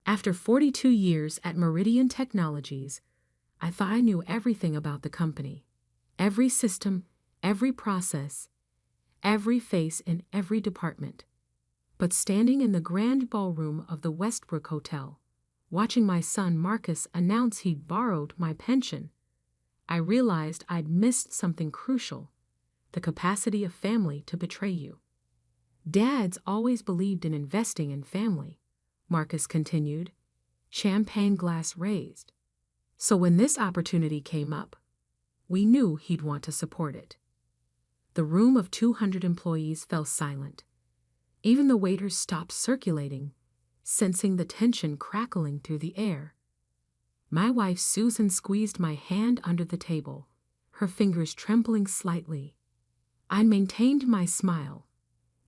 After 42 years at Meridian Technologies, I thought I knew everything about the company. Every system, every process, every face in every department. But standing in the grand ballroom of the Westbrook Hotel, watching my son Marcus announce he'd borrowed my pension, I realized I'd missed something crucial: the capacity of family to betray you. Dads always believed in investing in family, Marcus continued, champagne glass raised. So when this opportunity came up, we knew he'd want to support it. The room of 200 employees fell silent. Even the waiters stopped circulating, sensing the tension crackling through the air. My wife Susan squeezed my hand under the table, her fingers trembling slightly. I maintained my smile,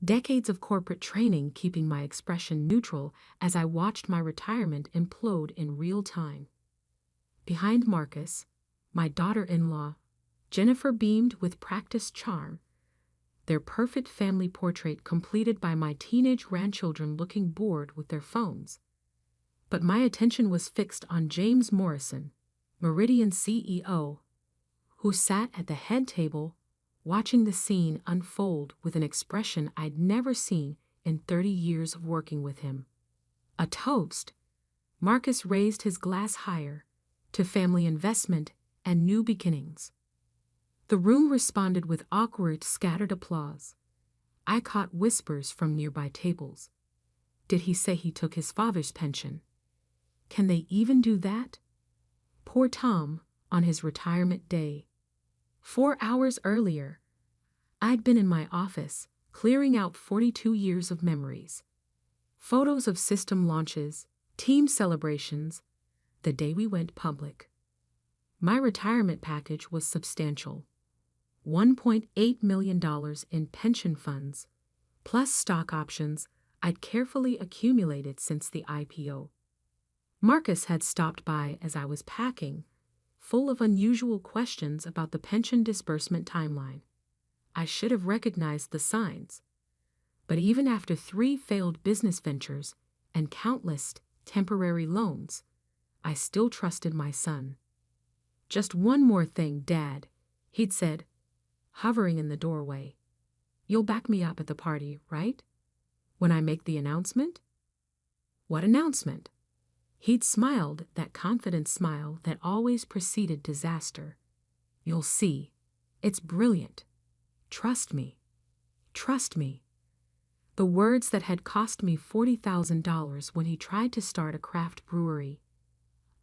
decades of corporate training keeping my expression neutral as I watched my retirement implode in real time. Behind Marcus, my daughter-in-law, Jennifer beamed with practiced charm, their perfect family portrait completed by my teenage grandchildren looking bored with their phones. But my attention was fixed on James Morrison, Meridian CEO, who sat at the head table watching the scene unfold with an expression I'd never seen in 30 years of working with him. A toast. Marcus raised his glass higher, to family investment and new beginnings. The room responded with awkward, scattered applause. I caught whispers from nearby tables. Did he say he took his father's pension? Can they even do that? Poor Tom, on his retirement day. 4 hours earlier, I'd been in my office, clearing out 42 years of memories. Photos of system launches, team celebrations, the day we went public. My retirement package was substantial. $1.8 million in pension funds, plus stock options I'd carefully accumulated since the IPO. Marcus had stopped by as I was packing, full of unusual questions about the pension disbursement timeline. I should have recognized the signs. But even after 3 failed business ventures and countless temporary loans, I still trusted my son. "Just one more thing, Dad," he'd said, hovering in the doorway. "You'll back me up at the party, right? When I make the announcement?" What announcement? He'd smiled that confident smile that always preceded disaster. "You'll see. It's brilliant. Trust me. Trust me." The words that had cost me $40,000 when he tried to start a craft brewery.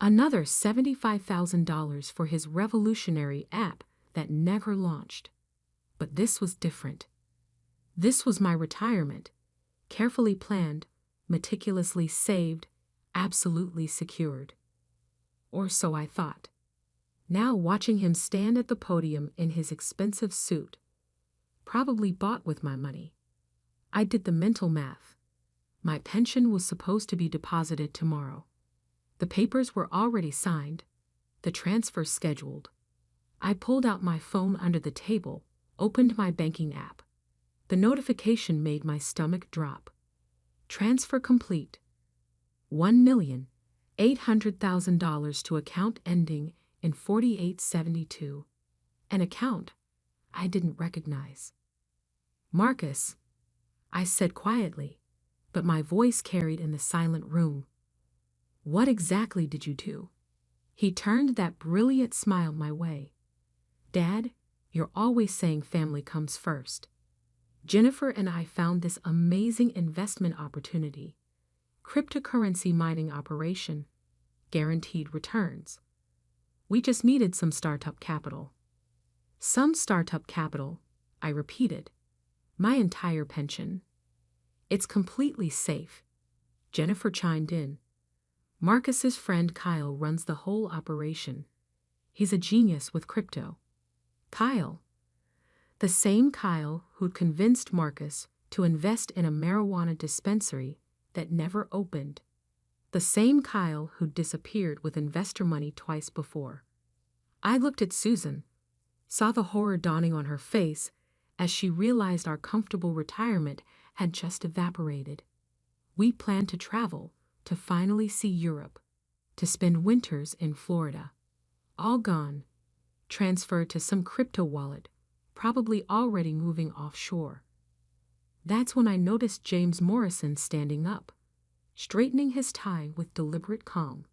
Another $75,000 for his revolutionary app that never launched. But this was different. This was my retirement, carefully planned, meticulously saved, absolutely secured. Or so I thought. Now watching him stand at the podium in his expensive suit, probably bought with my money, I did the mental math. My pension was supposed to be deposited tomorrow. The papers were already signed, the transfer scheduled. I pulled out my phone under the table, opened my banking app. The notification made my stomach drop. Transfer complete. $1,800,000 to account ending in 4872. An account I didn't recognize. "Marcus," I said quietly, but my voice carried in the silent room. "What exactly did you do?" He turned that brilliant smile my way. "Dad, you're always saying family comes first. Jennifer and I found this amazing investment opportunity. Cryptocurrency mining operation. Guaranteed returns. We just needed some startup capital." "Some startup capital," I repeated. "My entire pension." "It's completely safe," Jennifer chimed in. "Marcus's friend Kyle runs the whole operation. He's a genius with crypto." Kyle. The same Kyle who'd convinced Marcus to invest in a marijuana dispensary that never opened. The same Kyle who'd disappeared with investor money twice before. I looked at Susan, saw the horror dawning on her face as she realized our comfortable retirement had just evaporated. We planned to travel, to finally see Europe, to spend winters in Florida. All gone, transferred to some crypto wallet, probably already moving offshore. That's when I noticed James Morrison standing up, straightening his tie with deliberate calm.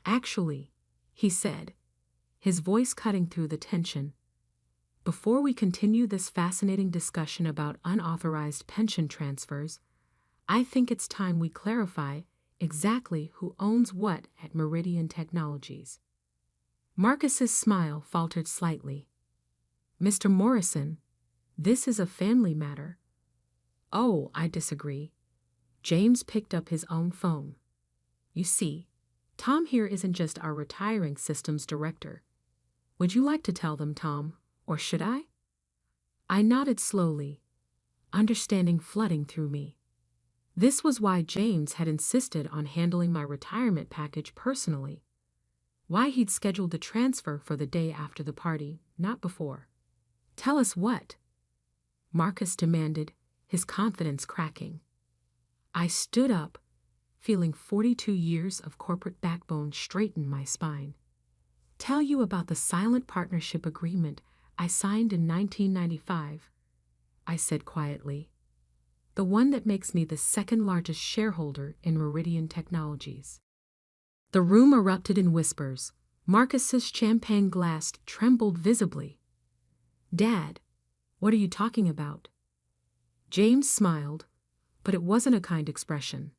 "Actually," he said, his voice cutting through the tension, "before we continue this fascinating discussion about unauthorized pension transfers, I think it's time we clarify exactly who owns what at Meridian Technologies." Marcus's smile faltered slightly. "Mr. Morrison, this is a family matter." "Oh, I disagree." James picked up his own phone. "You see, Tom here isn't just our retiring systems director. Would you like to tell them, Tom, or should I?" I nodded slowly, understanding flooding through me. This was why James had insisted on handling my retirement package personally. Why he'd scheduled the transfer for the day after the party, not before. "Tell us what?" Marcus demanded, his confidence cracking. I stood up, feeling 42 years of corporate backbone straighten my spine. "Tell you about the silent partnership agreement I signed in 1995, I said quietly. "The one that makes me the second largest shareholder in Meridian Technologies." The room erupted in whispers. Marcus's champagne glass trembled visibly. "Dad, what are you talking about?" James smiled, but it wasn't a kind expression.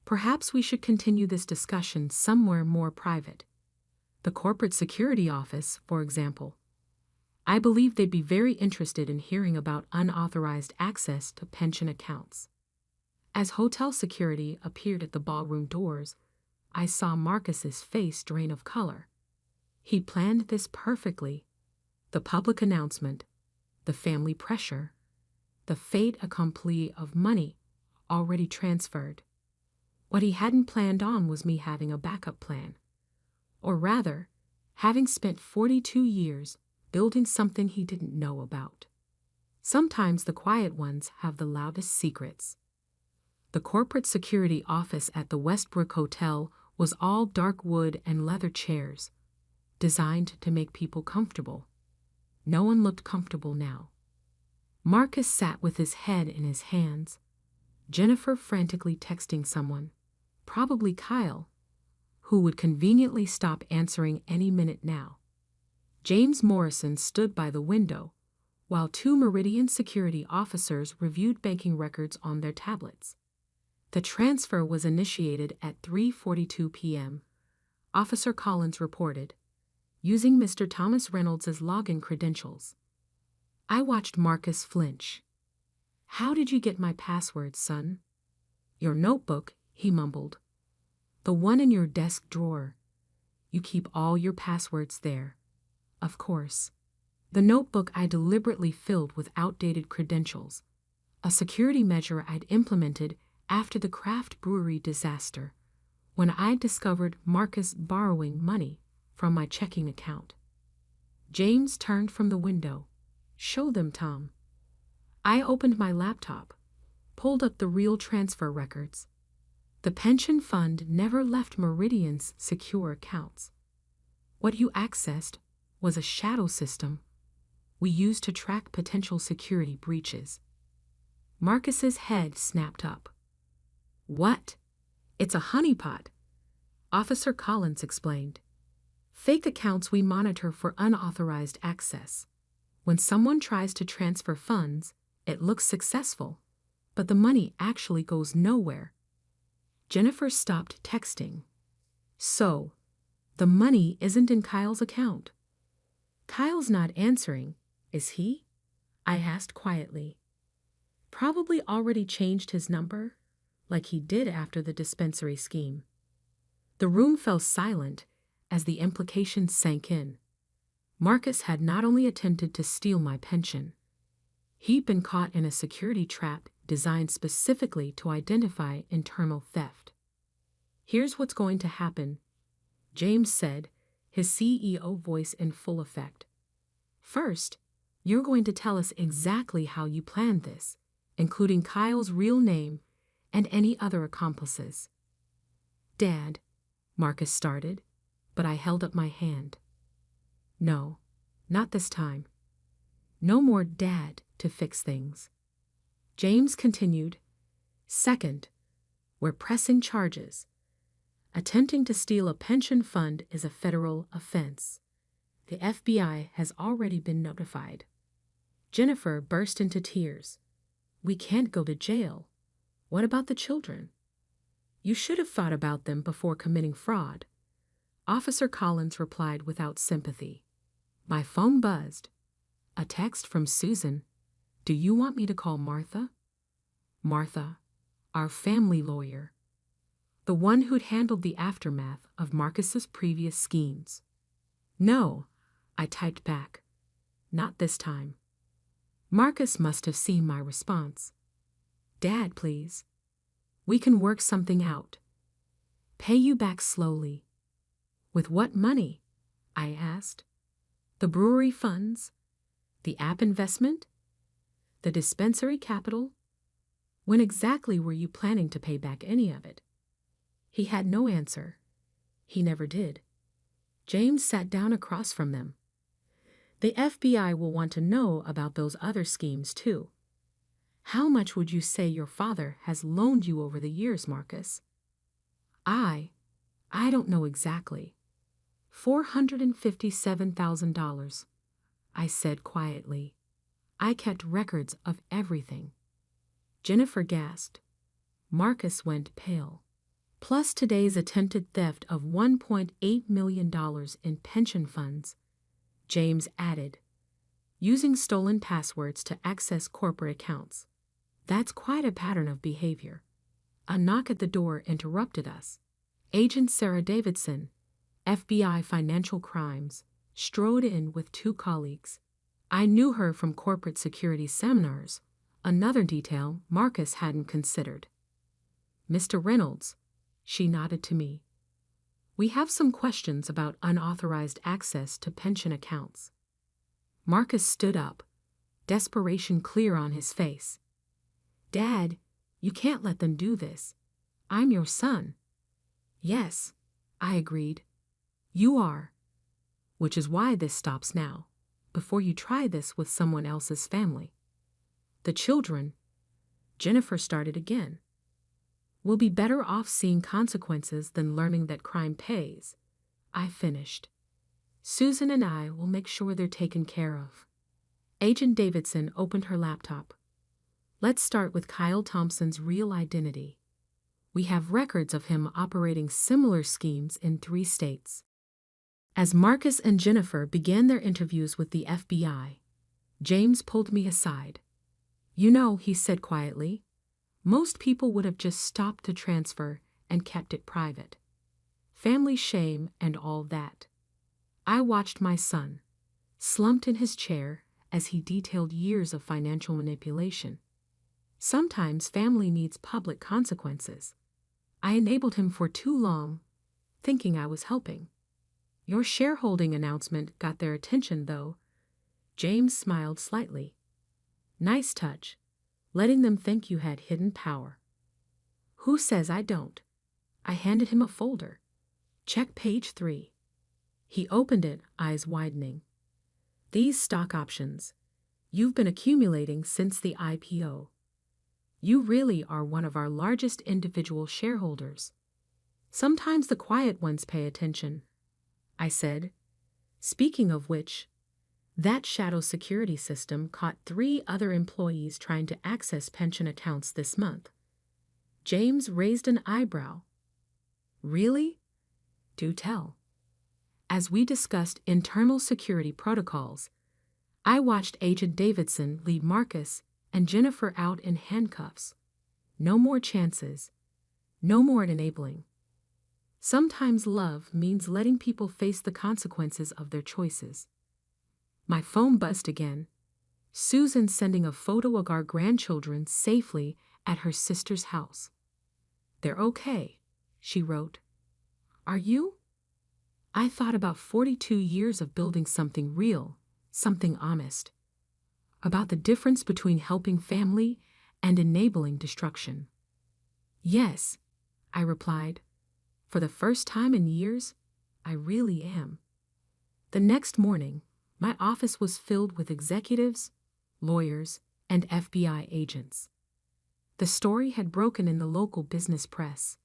"Perhaps we should continue this discussion somewhere more private. The corporate security office, for example. I believe they'd be very interested in hearing about unauthorized access to pension accounts." As hotel security appeared at the ballroom doors, I saw Marcus's face drain of color. He planned this perfectly. The public announcement, the family pressure, the fait accompli of money already transferred. What he hadn't planned on was me having a backup plan. Or rather, having spent 42 years building something he didn't know about. Sometimes the quiet ones have the loudest secrets. The corporate security office at the Westbrook Hotel was all dark wood and leather chairs, designed to make people comfortable. No one looked comfortable now. Marcus sat with his head in his hands, Jennifer frantically texting someone, probably Kyle, who would conveniently stop answering any minute now. James Morrison stood by the window, while two Meridian security officers reviewed banking records on their tablets. The transfer was initiated at 3:42 p.m., Officer Collins reported, using Mr. Thomas Reynolds' login credentials. I watched Marcus flinch. "How did you get my password, son?" "Your notebook," he mumbled. "The one in your desk drawer. You keep all your passwords there." Of course. The notebook I deliberately filled with outdated credentials, a security measure I'd implemented after the craft brewery disaster, when I discovered Marcus borrowing money from my checking account. James turned from the window. "Show them, Tom." I opened my laptop, pulled up the real transfer records. The pension fund never left Meridian's secure accounts. What you accessed was a shadow system we used to track potential security breaches. Marcus's head snapped up. "What?" "It's a honeypot," Officer Collins explained. "Fake accounts we monitor for unauthorized access. When someone tries to transfer funds, it looks successful, but the money actually goes nowhere." Jennifer stopped texting. "So, the money isn't in Kyle's account?" "Kyle's not answering, is he?" I asked quietly. "Probably already changed his number, like he did after the dispensary scheme." The room fell silent as the implications sank in. Marcus had not only attempted to steal my pension, he'd been caught in a security trap designed specifically to identify internal theft. "Here's what's going to happen," James said, his CEO voice in full effect. "First, you're going to tell us exactly how you planned this, including Kyle's real name and any other accomplices. Dad, Marcus started, but I held up my hand. No, not this time. No more Dad to fix things. James continued. Second, we're pressing charges. Attempting to steal a pension fund is a federal offense. The FBI has already been notified. Jennifer burst into tears. We can't go to jail. What about the children? You should have thought about them before committing fraud. Officer Collins replied without sympathy. My phone buzzed. A text from Susan. Do you want me to call Martha? Martha, our family lawyer. The one who'd handled the aftermath of Marcus's previous schemes. No, I typed back. Not this time. Marcus must have seen my response. Dad, please. We can work something out. Pay you back slowly. With what money? I asked. The brewery funds? The app investment? The dispensary capital? When exactly were you planning to pay back any of it? He had no answer. He never did. James sat down across from them. The FBI will want to know about those other schemes, too. How much would you say your father has loaned you over the years, Marcus? I don't know exactly. $457,000, I said quietly. I kept records of everything. Jennifer gasped. Marcus went pale. Plus today's attempted theft of $1.8 million in pension funds, James added, using stolen passwords to access corporate accounts. That's quite a pattern of behavior. A knock at the door interrupted us. Agent Sarah Davidson, FBI Financial Crimes, strode in with two colleagues. I knew her from corporate security seminars, another detail Marcus hadn't considered. Mr. Reynolds, she nodded to me. We have some questions about unauthorized access to pension accounts. Marcus stood up, desperation clear on his face. Dad, you can't let them do this. I'm your son. Yes, I agreed. You are. Which is why this stops now, before you try this with someone else's family. The children, Jennifer started again, will be better off seeing consequences than learning that crime pays. I finished. Susan and I will make sure they're taken care of. Agent Davidson opened her laptop. Let's start with Kyle Thompson's real identity. We have records of him operating similar schemes in 3 states. As Marcus and Jennifer began their interviews with the FBI, James pulled me aside. You know, he said quietly, most people would have just stopped the transfer and kept it private. Family shame and all that. I watched my son, slumped in his chair as he detailed years of financial manipulation. Sometimes family needs public consequences. I enabled him for too long, thinking I was helping. Your shareholding announcement got their attention, though. James smiled slightly. Nice touch, letting them think you had hidden power. Who says I don't? I handed him a folder. Check page 3. He opened it, eyes widening. These stock options. You've been accumulating since the IPO. You really are one of our largest individual shareholders. Sometimes the quiet ones pay attention, I said. Speaking of which, that shadow security system caught 3 other employees trying to access pension accounts this month. James raised an eyebrow. Really? Do tell. As we discussed internal security protocols, I watched Agent Davidson lead Marcus and Jennifer out in handcuffs. No more chances. No more enabling. Sometimes love means letting people face the consequences of their choices. My phone buzzed again. Susan sending a photo of our grandchildren safely at her sister's house. They're okay, she wrote. Are you? I thought about 42 years of building something real, something honest. About the difference between helping family and enabling destruction. Yes, I replied. For the first time in years, I really am. The next morning, my office was filled with executives, lawyers, and FBI agents. The story had broken in the local business press.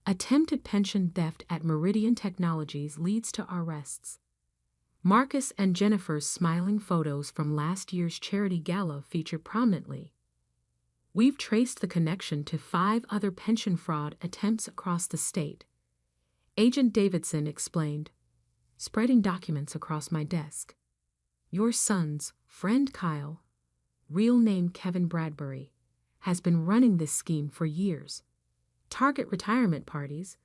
Attempted pension theft at Meridian Technologies leads to arrests. Marcus and Jennifer's smiling photos from last year's charity gala feature prominently. We've traced the connection to 5 other pension fraud attempts across the state. Agent Davidson explained, spreading documents across my desk. Your son's friend Kyle, real name Kevin Bradbury, has been running this scheme for years. Target retirement parties,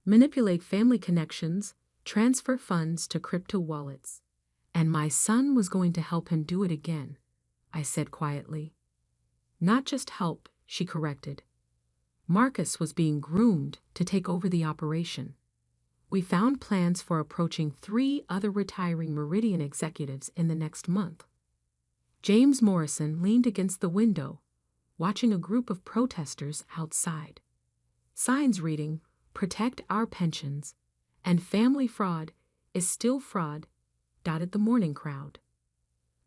manipulate family connections, transfer funds to crypto wallets. And my son was going to help him do it again, I said quietly. Not just help, she corrected. Marcus was being groomed to take over the operation. We found plans for approaching 3 other retiring Meridian executives in the next month. James Morrison leaned against the window, watching a group of protesters outside. Signs reading, "Protect our pensions," and "Family fraud is still fraud," dotted the morning crowd.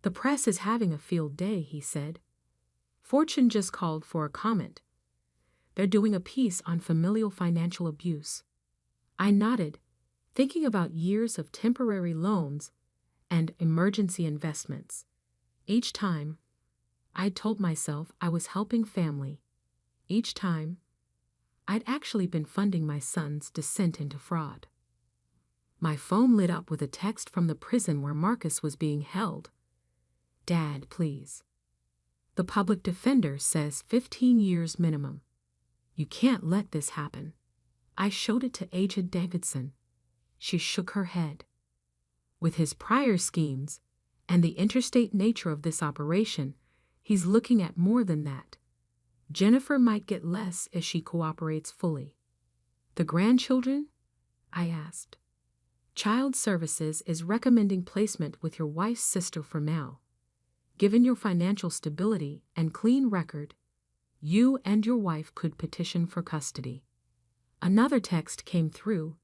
The press is having a field day, he said. Fortune just called for a comment. They're doing a piece on familial financial abuse. I nodded, thinking about years of temporary loans and emergency investments. Each time, I'd told myself I was helping family. Each time, I'd actually been funding my son's descent into fraud. My phone lit up with a text from the prison where Marcus was being held. Dad, please. The public defender says 15 years minimum. You can't let this happen. I showed it to Agent Davidson. She shook her head. With his prior schemes and the interstate nature of this operation, he's looking at more than that. Jennifer might get less if she cooperates fully. The grandchildren? I asked. Child Services is recommending placement with your wife's sister for now. Given your financial stability and clean record, you and your wife could petition for custody. Another text came through,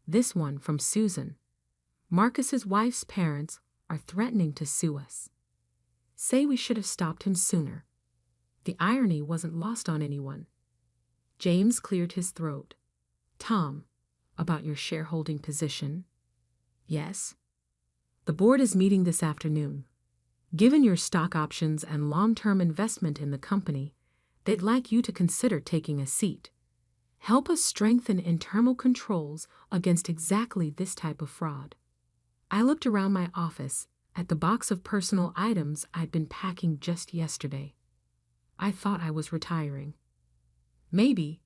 this one from Susan. Marcus's wife's parents are threatening to sue us. Say we should have stopped him sooner. The irony wasn't lost on anyone. James cleared his throat. Tom, about your shareholding position? Yes. The board is meeting this afternoon. Given your stock options and long-term investment in the company, they'd like you to consider taking a seat. Help us strengthen internal controls against exactly this type of fraud. I looked around my office at the box of personal items I'd been packing just yesterday. I thought I was retiring. Maybe,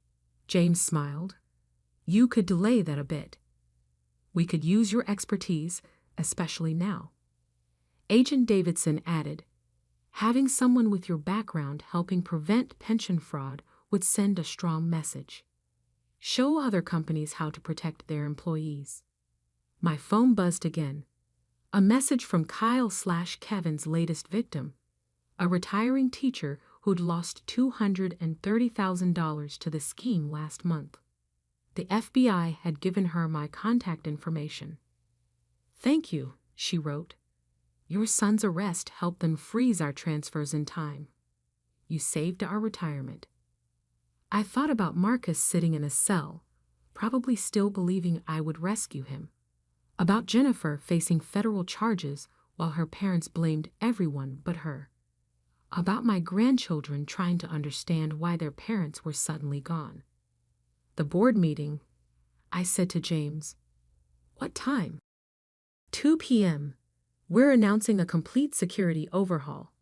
James smiled, you could delay that a bit. We could use your expertise, especially now. Agent Davidson added, having someone with your background helping prevent pension fraud would send a strong message. Show other companies how to protect their employees. My phone buzzed again. A message from Kyle/Kevin's latest victim, a retiring teacher who'd lost $230,000 to the scheme last month. The FBI had given her my contact information. Thank you, she wrote. Your son's arrest helped them freeze our transfers in time. You saved our retirement. I thought about Marcus sitting in a cell, probably still believing I would rescue him. About Jennifer facing federal charges while her parents blamed everyone but her. About my grandchildren trying to understand why their parents were suddenly gone. The board meeting, I said to James. What time? 2 p.m. We're announcing a complete security overhaul.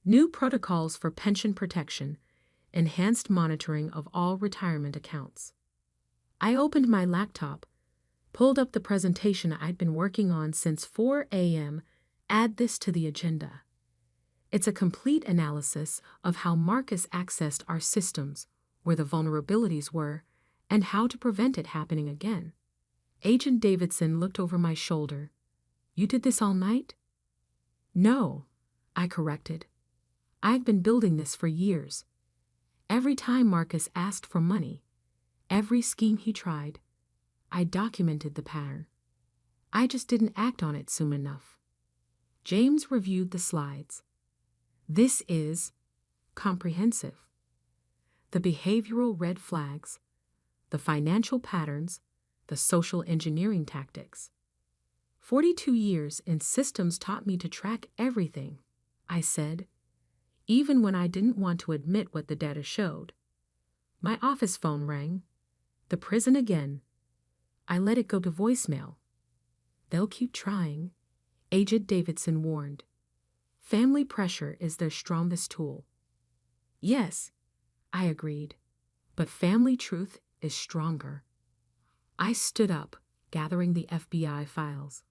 New protocols for pension protection, enhanced monitoring of all retirement accounts. I opened my laptop, pulled up the presentation I'd been working on since 4 a.m., add this to the agenda. It's a complete analysis of how Marcus accessed our systems, where the vulnerabilities were, and how to prevent it happening again. Agent Davidson looked over my shoulder. You did this all night? No, I corrected. I've been building this for years. Every time Marcus asked for money, every scheme he tried, I documented the pattern. I just didn't act on it soon enough. James reviewed the slides. This is comprehensive. The behavioral red flags, the financial patterns, the social engineering tactics. 42 years in systems taught me to track everything, I said, even when I didn't want to admit what the data showed. My office phone rang. The prison again. I let it go to voicemail. They'll keep trying, Agent Davidson warned. Family pressure is their strongest tool. Yes, I agreed, but family truth is stronger. I stood up, gathering the FBI files.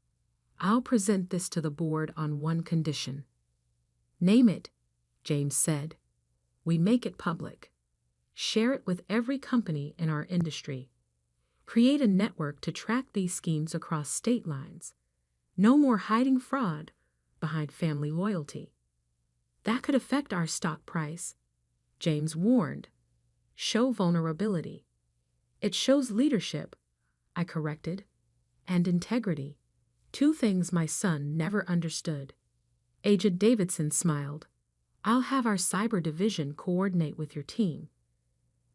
I'll present this to the board on one condition. Name it, James said. We make it public. Share it with every company in our industry. Create a network to track these schemes across state lines. No more hiding fraud behind family loyalty. That could affect our stock price, James warned. Show vulnerability. It shows leadership, I corrected, and integrity. Two things my son never understood. Agent Davidson smiled. I'll have our cyber division coordinate with your team.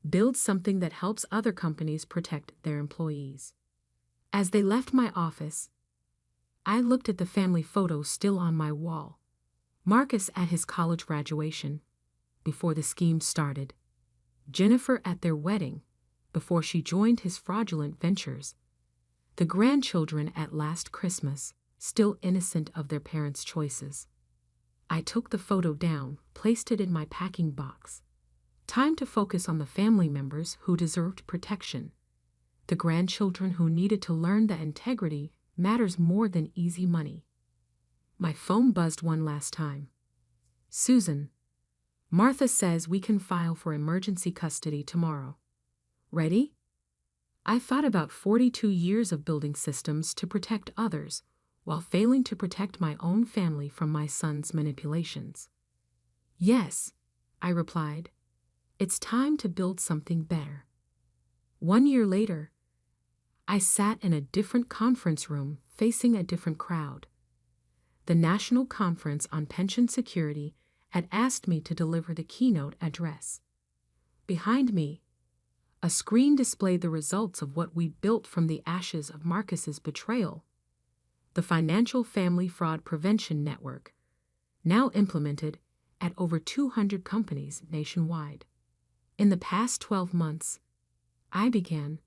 Build something that helps other companies protect their employees. As they left my office, I looked at the family photo still on my wall. Marcus at his college graduation, before the scheme started. Jennifer at their wedding, before she joined his fraudulent ventures. The grandchildren at last Christmas, still innocent of their parents' choices. I took the photo down, placed it in my packing box. Time to focus on the family members who deserved protection. The grandchildren who needed to learn that integrity matters more than easy money. My phone buzzed one last time. Susan, Martha says we can file for emergency custody tomorrow. Ready? I thought about 42 years of building systems to protect others while failing to protect my own family from my son's manipulations. Yes, I replied. It's time to build something better. 1 year later, I sat in a different conference room facing a different crowd. The National Conference on Pension Security had asked me to deliver the keynote address. Behind me, a screen displayed the results of what we built from the ashes of Marcus's betrayal. The Financial Family Fraud Prevention Network, now implemented at over 200 companies nationwide. In the past 12 months, I began.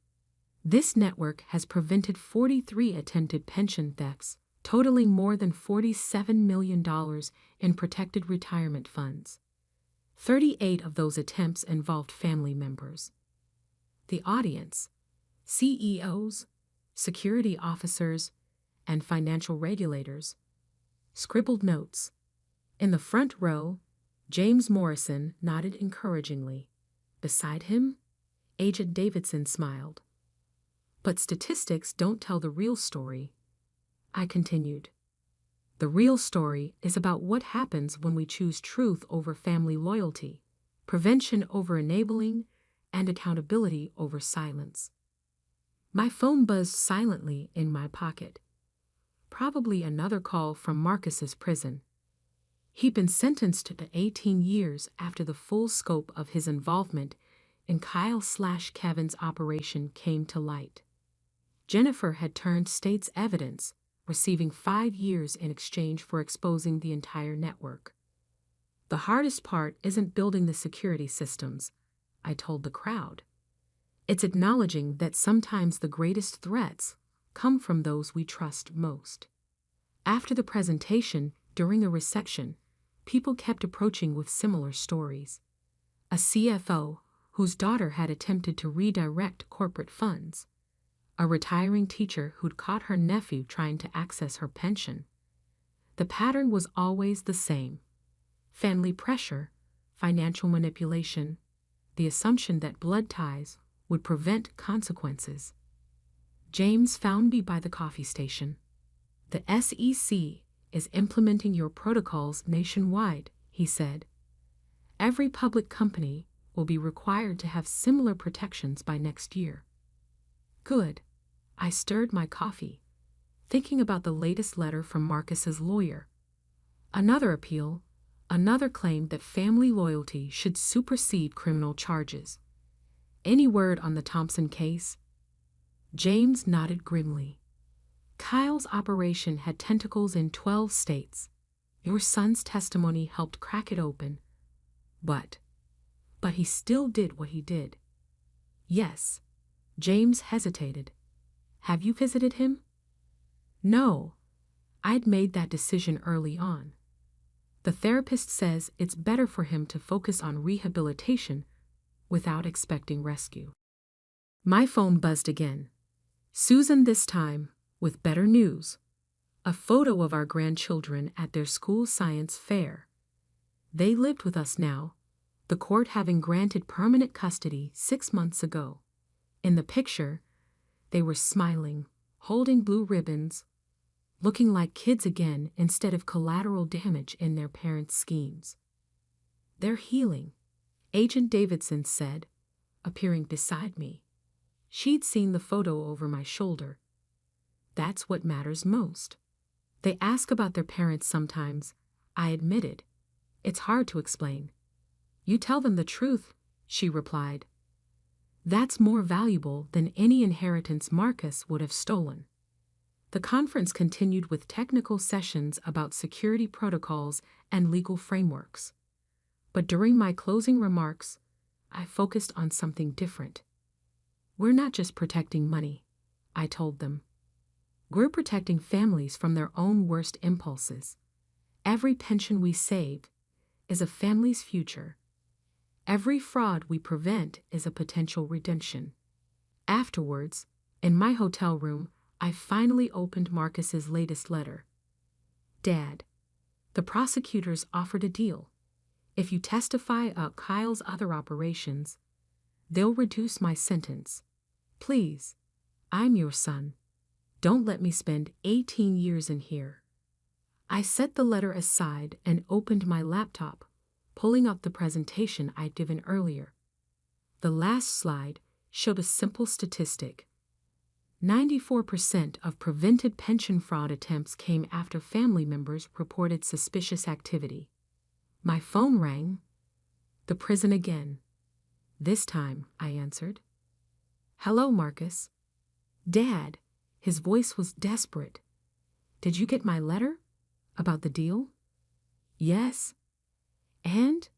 This network has prevented 43 attempted pension thefts, totaling more than $47 million in protected retirement funds. 38 of those attempts involved family members. The audience, CEOs, security officers, and financial regulators, scribbled notes. In the front row, James Morrison nodded encouragingly. Beside him, Agent Davidson smiled. But statistics don't tell the real story, I continued. The real story is about what happens when we choose truth over family loyalty, prevention over enabling, and accountability over silence. My phone buzzed silently in my pocket. Probably another call from Marcus's prison. He'd been sentenced to 18 years after the full scope of his involvement in Kyle/Kevin's operation came to light. Jennifer had turned state's evidence, receiving 5 years in exchange for exposing the entire network. The hardest part isn't building the security systems, I told the crowd. It's acknowledging that sometimes the greatest threats come from those we trust most. After the presentation, during a reception, people kept approaching with similar stories. A CFO whose daughter had attempted to redirect corporate funds. A retiring teacher who'd caught her nephew trying to access her pension. The pattern was always the same. Family pressure, financial manipulation, the assumption that blood ties would prevent consequences. James found me by the coffee station. The SEC is implementing your protocols nationwide, he said. Every public company will be required to have similar protections by next year. Good, I stirred my coffee, thinking about the latest letter from Marcus's lawyer. Another appeal, another claim that family loyalty should supersede criminal charges. Any word on the Thompson case? James nodded grimly. Kyle's operation had tentacles in 12 states. Your son's testimony helped crack it open. But he still did what he did. Yes. James hesitated. Have you visited him? No. I'd made that decision early on. The therapist says it's better for him to focus on rehabilitation without expecting rescue. My phone buzzed again. Susan this time, with better news. A photo of our grandchildren at their school science fair. They lived with us now, the court having granted permanent custody 6 months ago. In the picture, they were smiling, holding blue ribbons, looking like kids again instead of collateral damage in their parents' schemes. They're healing, Agent Davidson said, appearing beside me. She'd seen the photo over my shoulder. That's what matters most. They ask about their parents sometimes, I admitted. It's hard to explain. You tell them the truth, she replied. That's more valuable than any inheritance Marcus would have stolen. The conference continued with technical sessions about security protocols and legal frameworks. But during my closing remarks, I focused on something different. We're not just protecting money, I told them. We're protecting families from their own worst impulses. Every pension we save is a family's future. Every fraud we prevent is a potential redemption. Afterwards, in my hotel room, I finally opened Marcus's latest letter. Dad, the prosecutors offered a deal. If you testify about Kyle's other operations, they'll reduce my sentence. Please, I'm your son. Don't let me spend 18 years in here. I set the letter aside and opened my laptop, pulling up the presentation I'd given earlier. The last slide showed a simple statistic. 94% of prevented pension fraud attempts came after family members reported suspicious activity. My phone rang. The prison again. This time, I answered. Hello, Marcus. Dad. His voice was desperate. Did you get my letter? About the deal? Yes. And?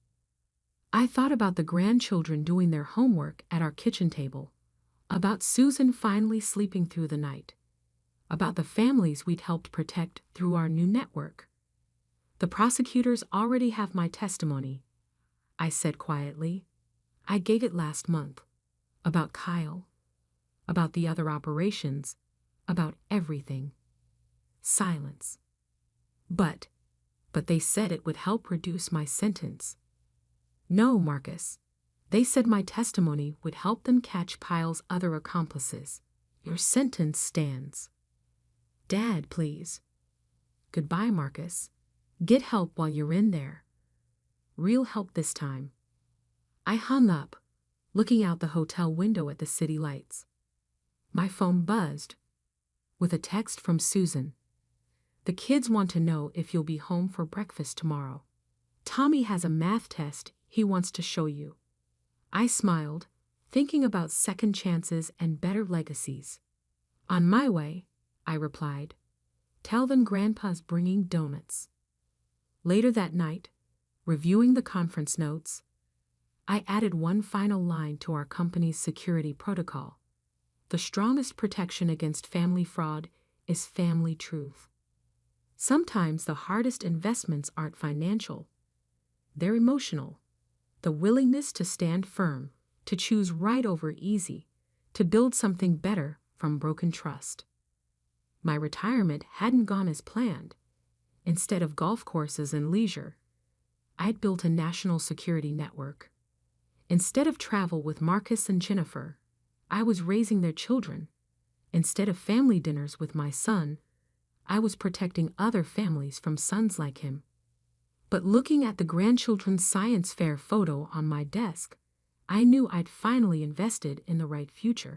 I thought about the grandchildren doing their homework at our kitchen table, about Susan finally sleeping through the night, about the families we'd helped protect through our new network. The prosecutors already have my testimony, I said quietly. I gave it last month. About Kyle, about the other operations, about everything. Silence. But they said it would help reduce my sentence. No, Marcus. They said my testimony would help them catch Kyle's other accomplices. Your sentence stands. Dad, please. Goodbye, Marcus. Get help while you're in there. Real help this time. I hung up, looking out the hotel window at the city lights. My phone buzzed with a text from Susan. The kids want to know if you'll be home for breakfast tomorrow. Tommy has a math test he wants to show you. I smiled, thinking about second chances and better legacies. On my way, I replied. Tell them Grandpa's bringing donuts. Later that night, reviewing the conference notes, I added one final line to our company's security protocol. The strongest protection against family fraud is family truth. Sometimes the hardest investments aren't financial. They're emotional. The willingness to stand firm, to choose right over easy, to build something better from broken trust. My retirement hadn't gone as planned. Instead of golf courses and leisure, I'd built a national security network. Instead of travel with Marcus and Jennifer, I was raising their children. Instead of family dinners with my son, I was protecting other families from sons like him. But looking at the grandchildren's science fair photo on my desk, I knew I'd finally invested in the right future.